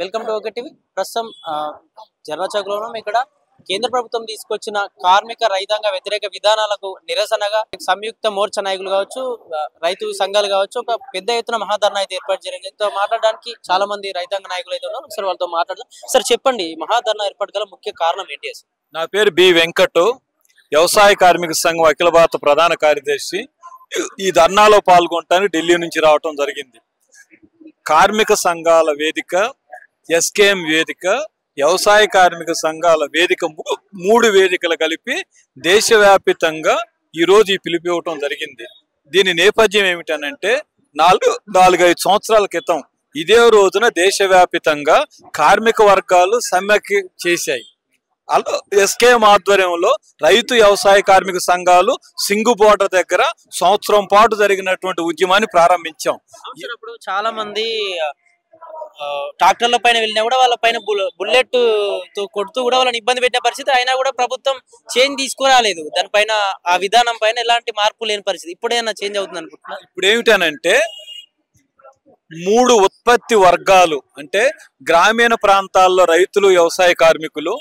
Welcome to okay TV. ప్రస్తుతం జర్నచౌక్లోనూ ఇక్కడ కేంద్ర ప్రభుత్వం తీసుకొచ్చిన కార్మిక రైతాంగ వ్యతిరేక విధానాలకు నిరసనగా సంయుక్త మోర్చా నాయకులు కావచ్చు, రైతు సంఘాలు కావచ్చు, ఒక పెద్ద ఎత్తున మహాధర్నా అయితే ఏర్పాటు జరిగింది. దీంతో మాట్లాడడానికి చాలా మంది రైతాంగ నాయకులు అయితే ఉన్నారు. సార్ వాళ్ళతో మాట్లాడదాం. సార్ చెప్పండి, మహాధర్నా ఏర్పాటు గల ముఖ్య కారణం ఏంటి? నా పేరు బి వెంకట్, వ్యవసాయ కార్మిక సంఘం అఖిల భారత ప్రధాన కార్యదర్శి. ఈ ధర్నాలో పాల్గొనడానికి ఢిల్లీ నుంచి రావటం జరిగింది. కార్మిక సంఘాల వేదిక, ఎస్కేఎం వేదిక, వ్యవసాయ కార్మిక సంఘాల వేదిక, మూడు వేదికలు కలిపి దేశవ్యాప్తంగా ఈరోజు ఈ పిలుపు ఇవ్వటం జరిగింది. దీని నేపథ్యం ఏమిటనంటే 4-5 సంవత్సరాల క్రితం ఇదే రోజున దేశవ్యాప్తంగా కార్మిక వర్గాలు సమ్మెకి చేశాయి. అలా ఎస్కేఎం ఆధ్వర్యంలో రైతు వ్యవసాయ కార్మిక సంఘాలు సింగు బోర్డర్ దగ్గర సంవత్సరం పాటు జరిగినటువంటి ఉద్యమాన్ని ప్రారంభించాం. ఇప్పుడు చాలా మంది ట్రాక్టర్ల పైన వెళ్ళినా కూడా వాళ్ళ పైన బుల్లెట్ తో కొడుతూ కూడా వాళ్ళని ఇబ్బంది పెట్టే పరిస్థితి. అయినా కూడా ప్రభుత్వం చేంజ్ తీసుకురాలేదు. దానిపైన ఆ విధానం పైన ఎలాంటి మార్పు లేని పరిస్థితి. ఇప్పుడేనా చేంజ్ అవుతుంది అనుకుంటున్నా? ఇప్పుడు ఏమిటనంటే 3 ఉత్పత్తి వర్గాలు, అంటే గ్రామీణ ప్రాంతాల్లో రైతులు, వ్యవసాయ కార్మికులు,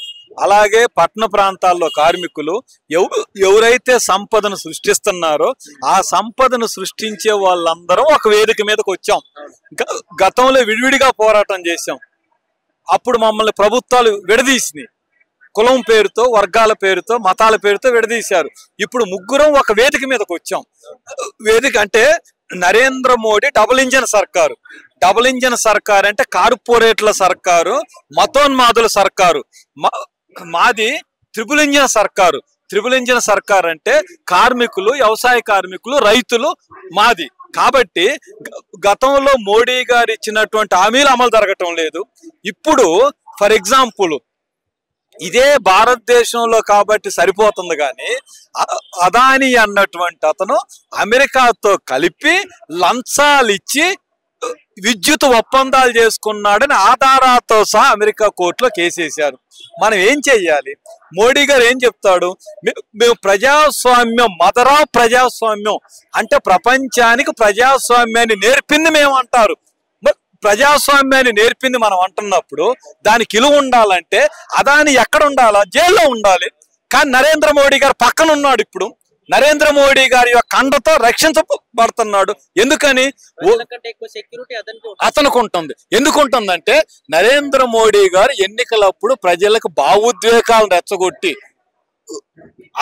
అలాగే పట్టణ ప్రాంతాల్లో కార్మికులు, ఎవరైతే సంపదను సృష్టిస్తున్నారో ఆ సంపదను సృష్టించే వాళ్ళందరం ఒక వేదిక మీదకి వచ్చాం. గతంలో విడివిడిగా పోరాటం చేశాం. అప్పుడు మమ్మల్ని ప్రభుత్వాలు విడదీసినాయి. కులం పేరుతో, వర్గాల పేరుతో, మతాల పేరుతో విడదీశారు. ఇప్పుడు ముగ్గురం ఒక వేదిక మీదకి వచ్చాం. వేదిక అంటే నరేంద్ర మోడీ డబుల్ ఇంజన్ సర్కారు. డబుల్ ఇంజన్ సర్కారు అంటే కార్పొరేట్ల సర్కారు, మతోన్మాదుల సర్కారు. మాది త్రిపుల్ ఇంజన్ సర్కారు. త్రిపుల్ ఇంజన్ సర్కారు అంటే కార్మికులు, వ్యవసాయ కార్మికులు, రైతులు మాది. కాబట్టి గతంలో మోడీ గారు ఇచ్చినటువంటి హామీలు అమలు జరగటం లేదు. ఇప్పుడు ఫర్ ఎగ్జాంపుల్ ఇదే భారతదేశంలో కాబట్టి సరిపోతుంది, కానీ అదాని అన్నటువంటి అతను అమెరికాతో కలిపి లంచాలు ఇచ్చి విద్యుత్ ఒప్పందాలు చేసుకున్నాడని ఆధారాలతో సహా అమెరికా కోర్టులో కేసేశారు. మనం ఏం చెయ్యాలి? మోడీ గారు ఏం చెప్తాడు? మేము ప్రజాస్వామ్యం, మదర్ ఆఫ్ ప్రజాస్వామ్యం అంటే ప్రపంచానికి ప్రజాస్వామ్యాన్ని నేర్పింది మేము అంటారు. ప్రజాస్వామ్యాన్ని నేర్పింది మనం అంటున్నప్పుడు దానికి విలువ ఉండాలంటే అదాని ఎక్కడ ఉండాలా? జైల్లో ఉండాలి. కానీ నరేంద్ర మోడీ గారు పక్కన ఉన్నాడు. ఇప్పుడు నరేంద్ర మోడీ గారి యొక్క అండతో రక్షించబడుతున్నాడు. ఎందుకని? అతనికి ఉంటుంది. ఎందుకుంటుందంటే నరేంద్ర మోడీ గారు ఎన్నికలప్పుడు ప్రజలకు భావోద్వేగాలు రెచ్చగొట్టి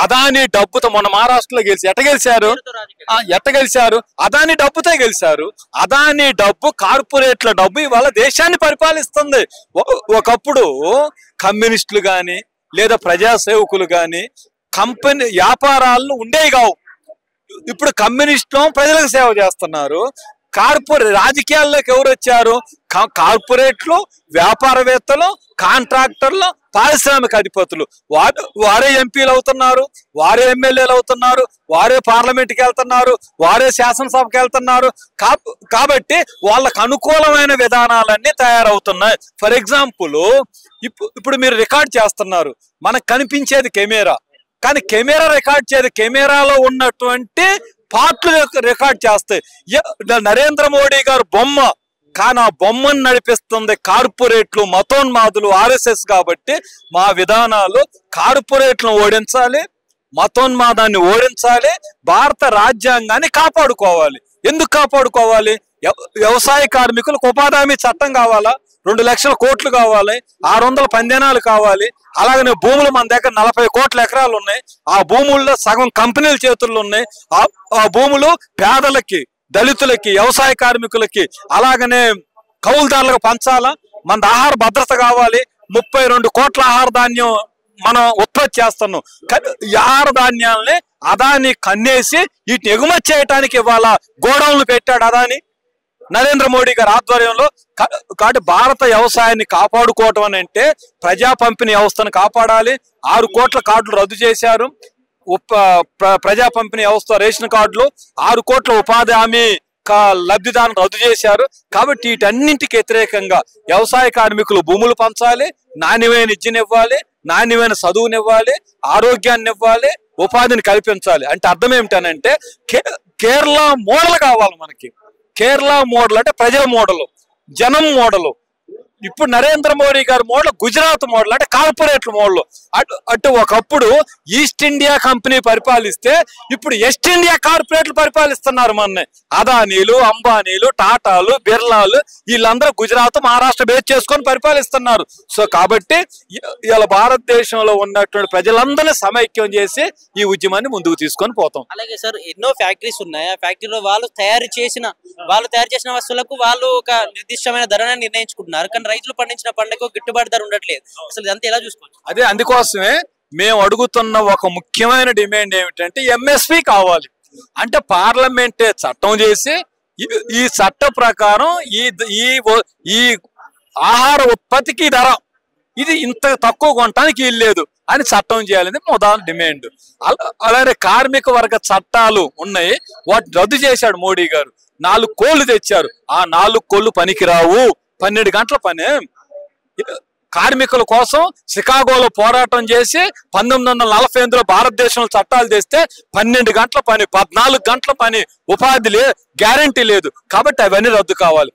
అదాని డబ్బుతో మొన్న మహారాష్ట్రలో ఎట్ట గెలిచారు? అదాని డబ్బుతో గెలిచారు. అదాని డబ్బు, కార్పొరేట్ల డబ్బు ఇవాళ దేశాన్ని పరిపాలిస్తుంది. ఒకప్పుడు కమ్యూనిస్టులు కానీ లేదా ప్రజాసేవకులు కానీ కంపెనీ వ్యాపారాలను ఉండేవి కావు. ఇప్పుడు కమ్యూనిస్టులు ప్రజలకు సేవ చేస్తున్నారు. రాజకీయాల్లోకి ఎవరు వచ్చారు? కార్పొరేట్లు, వ్యాపారవేత్తలు, కాంట్రాక్టర్లు, పారిశ్రామిక అధిపతులు. వారే ఎంపీలు అవుతున్నారు, వారే ఎమ్మెల్యేలు అవుతున్నారు, వారే పార్లమెంట్కి వెళ్తున్నారు, వారే శాసనసభకి వెళ్తున్నారు. కాబట్టి వాళ్ళకు అనుకూలమైన విధానాలన్నీ తయారవుతున్నాయి. ఫర్ ఎగ్జాంపుల్ ఇప్పుడు మీరు రికార్డ్ చేస్తున్నారు, మనకు కనిపించేది కెమెరా, కానీ కెమెరా రికార్డ్ చేయదు. కెమెరాలో ఉన్నటువంటి పార్ట్లు రికార్డ్ చేస్తాయి. నరేంద్ర మోడీ గారు బొమ్మ, కానీ ఆ బొమ్మను నడిపిస్తుంది కార్పొరేట్లు, మతోన్మాదులు, ఆర్ఎస్ఎస్. కాబట్టి మా విధానాలు కార్పొరేట్లను ఓడించాలి, మతోన్మాదాన్ని ఓడించాలి, భారత రాజ్యాంగాన్ని కాపాడుకోవాలి. ఎందుకు కాపాడుకోవాలి? వ్యవసాయ కార్మికులకు ఉపాధి హామీ చట్టం కావాలా? 2 లక్షల కోట్లు కావాలి, 600 పందేనాలు కావాలి. అలాగనే భూములు మన దగ్గర 40 కోట్ల ఎకరాలు ఉన్నాయి. ఆ భూముల్లో సగం కంపెనీల చేతుల్లో ఉన్నాయి. ఆ భూములు పేదలకి, దళితులకి, వ్యవసాయ కార్మికులకి, అలాగనే కౌలుదారులకు పంచాలా. మన ఆహార భద్రత కావాలి. 32 కోట్ల ఆహార ధాన్యం మనం ఉత్పత్తి చేస్తున్నాం. ఈ ఆహార ధాన్యాలని అదాని కన్నేసి వీటిని ఎగుమతి చేయడానికి ఇవాళ గోడౌన్లు పెట్టాడు అదాని నరేంద్ర మోడీ గారి ఆధ్వర్యంలో. కాబట్టి భారత వ్యవసాయాన్ని కాపాడుకోవటం అని అంటే ప్రజా పంపిణీ వ్యవస్థను కాపాడాలి. 6 కోట్ల కార్డులు రద్దు చేశారు. ప్రజా పంపిణీ వ్యవస్థ రేషన్ కార్డులు, 6 కోట్ల ఉపాధి హామీ లబ్ధిదారులు రద్దు చేశారు. కాబట్టి వీటన్నింటికి వ్యతిరేకంగా వ్యవసాయ కార్మికులు భూములు పంచాలి, నాణ్యమైన విద్యనివ్వాలి, నాణ్యమైన చదువునివ్వాలి, ఆరోగ్యాన్ని ఇవ్వాలి, ఉపాధిని కల్పించాలి. అంటే అర్థం ఏమిటనంటే కేరళ మోడల్ కావాలి మనకి. కేరళ మోడల్ అంటే ప్రజల మోడలు, జనం మోడలు. ఇప్పుడు నరేంద్ర మోడీ గారి మోడల్ గుజరాత్ మోడల్, అంటే కార్పొరేట్ల మోడల్. అటు ఒకప్పుడు ఈస్ట్ ఇండియా కంపెనీ పరిపాలిస్తే ఇప్పుడు వెస్ట్ ఇండియా కార్పొరేట్లు పరిపాలిస్తున్నారు. మొన్న అదానీలు, అంబానీలు, టాటాలు, బిర్లాలు వీళ్ళందరూ గుజరాత్, మహారాష్ట్ర బేస్ చేసుకొని పరిపాలిస్తున్నారు. సో కాబట్టి ఇవాళ భారతదేశంలో ఉన్నటువంటి ప్రజలందరినీ సమైక్యం చేసి ఈ ఉద్యమాన్ని ముందుకు తీసుకొని పోతాం. అలాగే సార్, ఎన్నో ఫ్యాక్టరీస్ ఉన్నాయి. ఆ ఫ్యాక్టరీలో వాళ్ళు తయారు చేసిన వస్తువులకు వాళ్ళు ఒక నిర్దిష్టమైన ధరను నిర్ణయించుకుంటున్నారు. కానీ రైతులు పండించిన పంటకు గిట్టుబాటు ధర ఉండట్లేదు. అసలు ఇదంతా ఎలా చూసుకోవచ్చు? అదే అందుకోసమే మేము అడుగుతున్న ఒక ముఖ్యమైన డిమాండ్ ఏమిటంటే ఎంఎస్పి కావాలి. అంటే పార్లమెంటే చట్టం చేసి ఈ చట్ట ప్రకారం ఈ ఆహార ఉత్పత్తికి ధర ఇది ఇంత తక్కువ కొనడానికి వీల్లేదు అని చట్టం చేయాలని మొదటి డిమాండ్. అలాగే కార్మిక వర్గ చట్టాలు ఉన్నాయి, వాటిని రద్దు చేశాడు మోడీ గారు. 4 కోళ్లు తెచ్చారు. ఆ 4 కోళ్లు పనికిరావు. 12 గంటల పని. కార్మికుల కోసం షికాగోలో పోరాటం చేసి 1948లో భారతదేశంలో చట్టాలు తెస్తే 12 గంటల పని, 14 గంటల పని, ఉపాధి గ్యారంటీ లేదు. కాబట్టి అవన్నీ రద్దు కావాలి.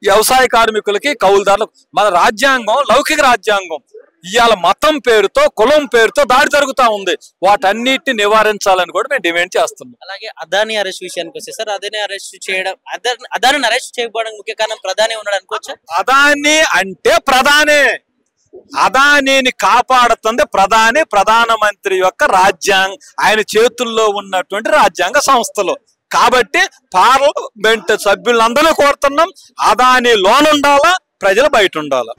వ్యవసాయ కార్మికులకి, కౌలుదారులకు మన రాజ్యాంగం లౌకిక రాజ్యాంగం. ఇవాళ మతం పేరుతో, కులం పేరుతో దాడి జరుగుతా ఉంది. వాటన్నిటిని నివారించాలని కూడా మేము డిమాండ్ చేస్తున్నాం. అలాగే అదానీ అరెస్ట్ విషయానికి వస్తే సార్, అదానీ అరెస్ట్ చేయకపోవడానికి ముఖ్య కారణం ప్రధాని ఉన్నాడు అనుకోవచ్చా? అదానీ అంటే ప్రధానే. అదానీని కాపాడుతుంది ప్రధానమంత్రి యొక్క రాజ్యాంగం, ఆయన చేతుల్లో ఉన్నటువంటి రాజ్యాంగ సంస్థలు. కాబట్టి పార్లమెంట్ సభ్యులందరూ కోరుతున్నాం, అదానీ లోనుండాలా, ప్రజలు బయట ఉండాలా.